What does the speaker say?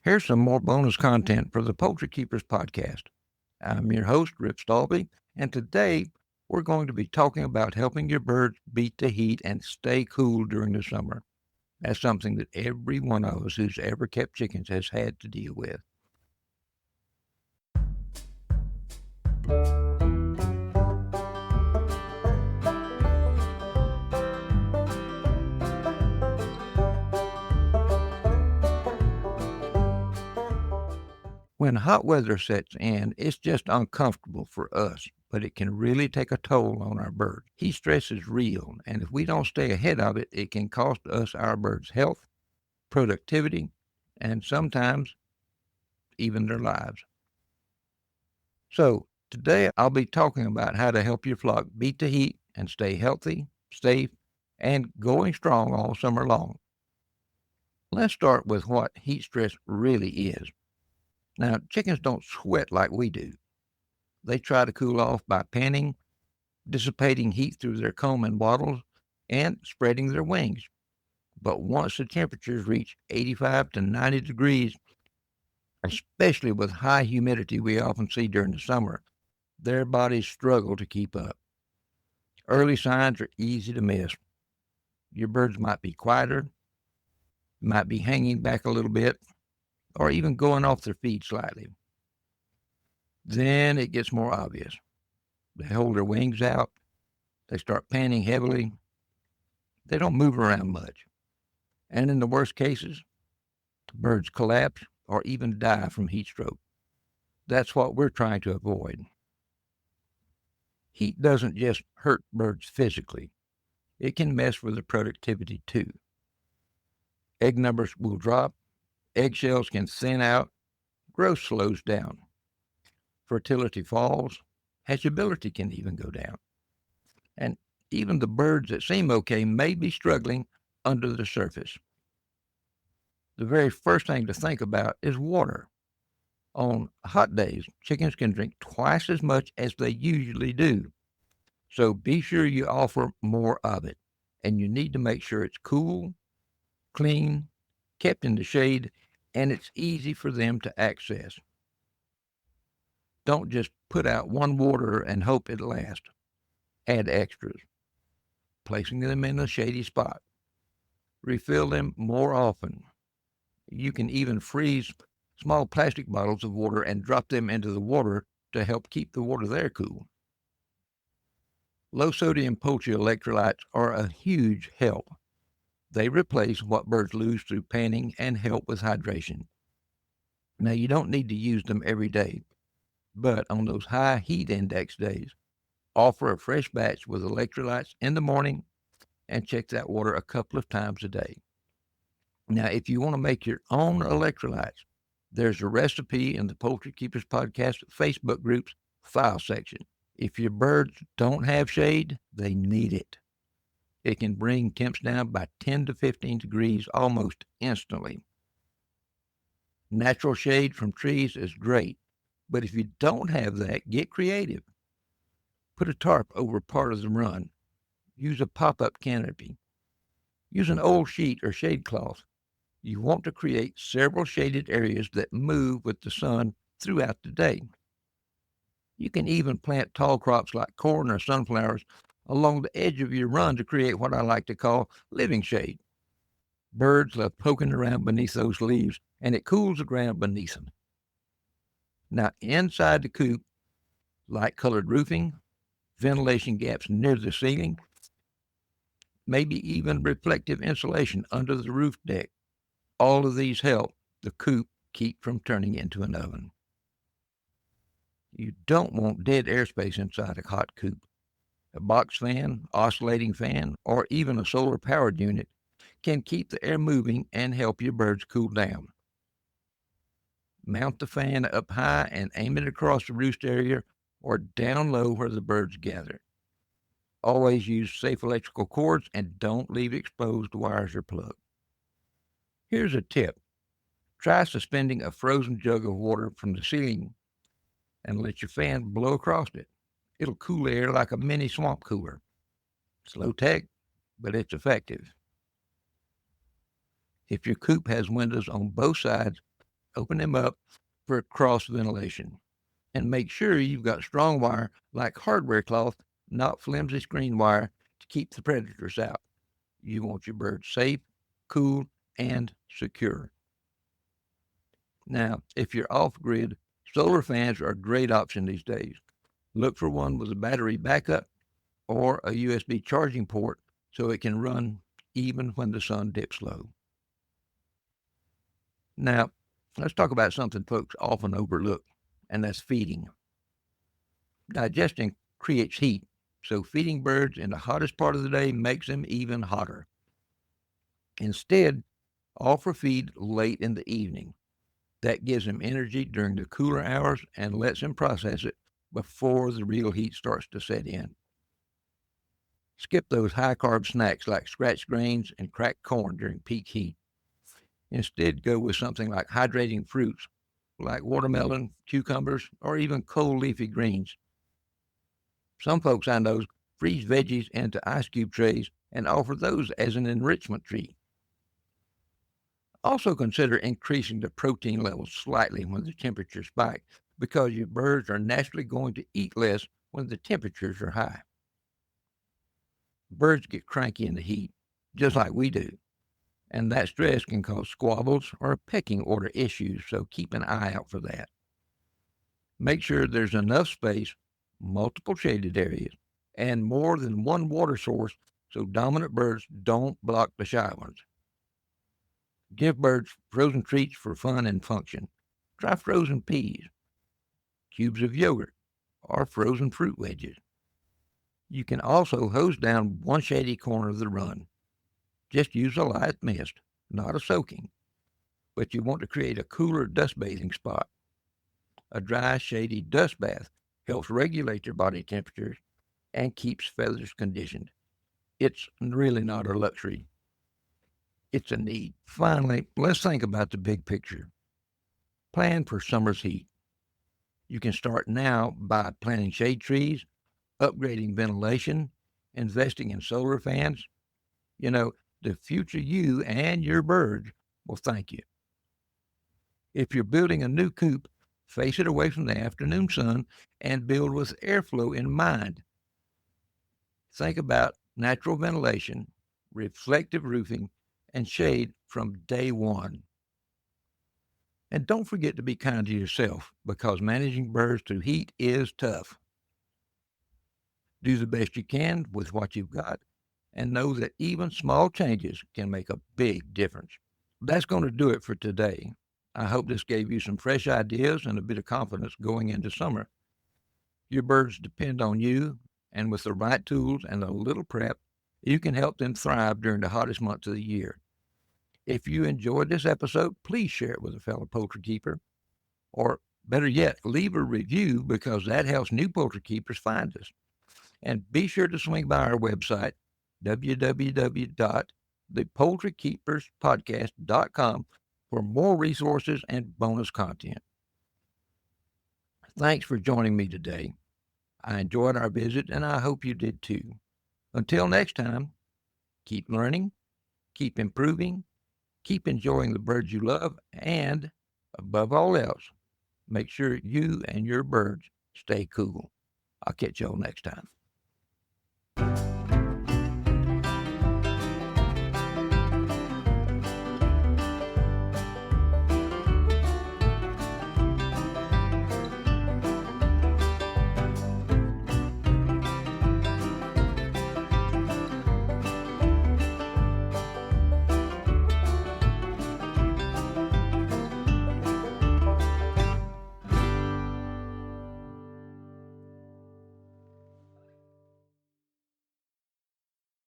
Here's some more bonus content for the Poultry Keepers Podcast. I'm your host, Rip Stalvey, and today we're going to be talking about helping your birds beat the heat and stay cool during the summer. That's something that every one of us who's ever kept chickens has had to deal with. When hot weather sets in, it's just uncomfortable for us, but it can really take a toll on our birds. Heat stress is real, and if we don't stay ahead of it, it can cost us our birds' health, productivity, and sometimes even their lives. So, today I'll be talking about how to help your flock beat the heat and stay healthy, safe, and going strong all summer long. Let's start with what heat stress really is. Now, chickens don't sweat like we do. They try to cool off by panning, dissipating heat through their comb and wattles, and spreading their wings. But once the temperatures reach 85 to 90 degrees, especially with high humidity we often see during the summer, their bodies struggle to keep up. Early signs are easy to miss. Your birds might be quieter, might be hanging back a little bit, or even going off their feet slightly. Then it gets more obvious. They hold their wings out. They start panting heavily. They don't move around much. And in the worst cases, the birds collapse or even die from heat stroke. That's what we're trying to avoid. Heat doesn't just hurt birds physically. It can mess with their productivity too. Egg numbers will drop. Eggshells can thin out. Growth slows down. Fertility falls. Hatchability can even go down. And even the birds that seem okay may be struggling under the surface. The very first thing to think about is water. On hot days, chickens can drink twice as much as they usually do. So be sure you offer more of it. And you need to make sure it's cool, clean, kept in the shade, and it's easy for them to access. Don't just put out one water and hope it lasts. Add extras, placing them in a shady spot. Refill them more often. You can even freeze small plastic bottles of water and drop them into the water to help keep the water there cool. Low-sodium poultry electrolytes are a huge help. They replace what birds lose through panning and help with hydration. Now, you don't need to use them every day, but on those high heat index days, offer a fresh batch with electrolytes in the morning and check that water a couple of times a day. Now, if you want to make your own electrolytes, there's a recipe in the Poultry Keepers Podcast Facebook group's file section. If your birds don't have shade, they need it. It can bring temps down by 10 to 15 degrees almost instantly. Natural shade from trees is great, but if you don't have that, get creative. Put a tarp over part of the run. Use a pop-up canopy. Use an old sheet or shade cloth. You want to create several shaded areas that move with the sun throughout the day. You can even plant tall crops like corn or sunflowers along the edge of your run to create what I like to call living shade. Birds love poking around beneath those leaves, and it cools the ground beneath them. Now, inside the coop, light-colored roofing, ventilation gaps near the ceiling, maybe even reflective insulation under the roof deck. All of these help the coop keep from turning into an oven. You don't want dead airspace inside a hot coop. A box fan, oscillating fan, or even a solar-powered unit can keep the air moving and help your birds cool down. Mount the fan up high and aim it across the roost area or down low where the birds gather. Always use safe electrical cords and don't leave exposed wires or plugs. Here's a tip. Try suspending a frozen jug of water from the ceiling and let your fan blow across it. It'll cool air like a mini swamp cooler. It's low tech, but it's effective. If your coop has windows on both sides, Open them up for cross ventilation. And make sure you've got strong wire like hardware cloth, not flimsy screen wire, to keep the predators out. You want your birds safe, cool, and secure. Now, if you're off-grid, solar fans are a great option these days. Look for one with a battery backup or a USB charging port so it can run even when the sun dips low. Now, let's talk about something folks often overlook, and that's feeding. Digestion creates heat, so feeding birds in the hottest part of the day makes them even hotter. Instead, offer feed late in the evening. That gives them energy during the cooler hours and lets them process it before the real heat starts to set in. Skip those high-carb snacks like scratched grains and cracked corn during peak heat. Instead, go with something like hydrating fruits like watermelon, cucumbers, or even cold leafy greens. Some folks I know freeze veggies into ice cube trays and offer those as an enrichment treat. Also consider increasing the protein levels slightly when the temperatures spike, because your birds are naturally going to eat less when the temperatures are high. Birds get cranky in the heat, just like we do, and that stress can cause squabbles or pecking order issues, so keep an eye out for that. Make sure there's enough space, multiple shaded areas, and more than one water source so dominant birds don't block the shy ones. Give birds frozen treats for fun and function. Try frozen peas, cubes of yogurt, or frozen fruit wedges. You can also hose down one shady corner of the run. Just use a light mist, not a soaking, but you want to create a cooler dust bathing spot. A dry, shady dust bath helps regulate your body temperatures and keeps feathers conditioned. It's really not a luxury. It's a need. Finally, let's think about the big picture. Plan for summer's heat. You can start now by planting shade trees, upgrading ventilation, investing in solar fans. The future you and your birds will thank you. If you're building a new coop, face it away from the afternoon sun and build with airflow in mind. Think about natural ventilation, reflective roofing, and shade from day one. And don't forget to be kind to yourself, because managing birds through heat is tough. Do the best you can with what you've got, and know that even small changes can make a big difference. That's going to do it for today. I hope this gave you some fresh ideas and a bit of confidence going into summer. Your birds depend on you, and with the right tools and a little prep, you can help them thrive during the hottest months of the year. If you enjoyed this episode, please share it with a fellow poultry keeper. Or better yet, leave a review, because that helps new poultry keepers find us. And be sure to swing by our website, www.thepoultrykeeperspodcast.com, for more resources and bonus content. Thanks for joining me today. I enjoyed our visit, and I hope you did too. Until next time, keep learning, keep improving, keep enjoying the birds you love, and above all else, make sure you and your birds stay cool. I'll catch y'all next time.